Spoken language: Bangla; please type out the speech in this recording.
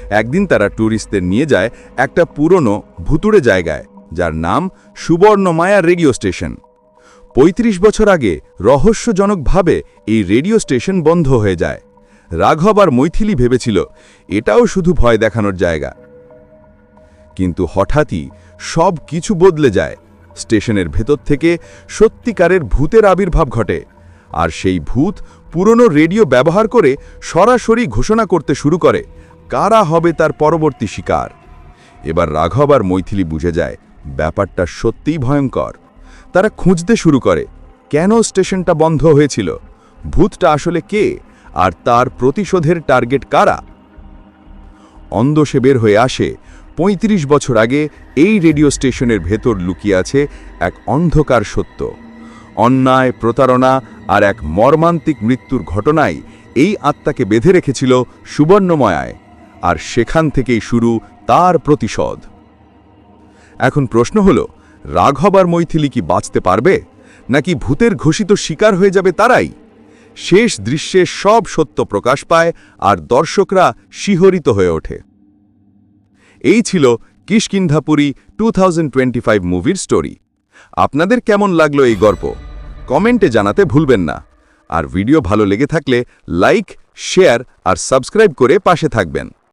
একদিন তারা ট্যুরিস্টদের নিয়ে যায় একটা পুরনো ভুতুড়ে জায়গায়, যার নাম সুবর্ণমায়া রেডিও স্টেশন। ৩৫ বছর আগে রহস্যজনকভাবে এই রেডিও স্টেশন বন্ধ হয়ে যায়। রাঘব আর মৈথিলি ভেবেছিল এটাও শুধু ভয় দেখানোর জায়গা। কিন্তু হঠাৎই সব কিছু বদলে যায়। স্টেশনের ভেতর থেকে সত্যিকারের ভূতের আবির্ভাব ঘটে, আর সেই ভূত পুরনো রেডিও ব্যবহার করে সরাসরি ঘোষণা করতে শুরু করে কারা হবে তার পরবর্তী শিকার। এবার রাঘব আর মৈথিলি বুঝে যায় ব্যাপারটা সত্যিই ভয়ঙ্কর। তারা খুঁজতে শুরু করে কেন স্টেশনটা বন্ধ হয়েছিল, ভূতটা আসলে কে, আর তার প্রতিশোধের টার্গেট কারা। অন্ধসে বের হয়ে আসে ৩৫ বছর আগে এই রেডিও স্টেশনের ভেতর লুকিয়ে আছে এক অন্ধকার সত্য। অন্যায়, প্রতারণা আর এক মর্মান্তিক মৃত্যুর ঘটনায় এই আত্মাকে বেঁধে রেখেছিল সুবর্ণময়ায়, আর সেখান থেকেই শুরু তার প্রতিশোধ। এখন প্রশ্ন হলো, রাঘব আর মৈথিলি কি বাঁচতে পারবে, নাকি ভূতের ঘোষিত শিকার হয়ে যাবে তারাই? শেষ দৃশ্যে সব সত্য প্রকাশ পায় আর দর্শকরা শিহরিত হয়ে ওঠে। এই ছিল কিষ্কিন্ধাপুরী 2025 মুভির স্টোরি। আপনাদের কেমন লাগলো এই গল্প? কমেন্টে জানাতে ভুলবেন না। আর ভিডিও ভালো লেগে থাকলে লাইক, শেয়ার আর সাবস্ক্রাইব করে পাশে থাকবেন।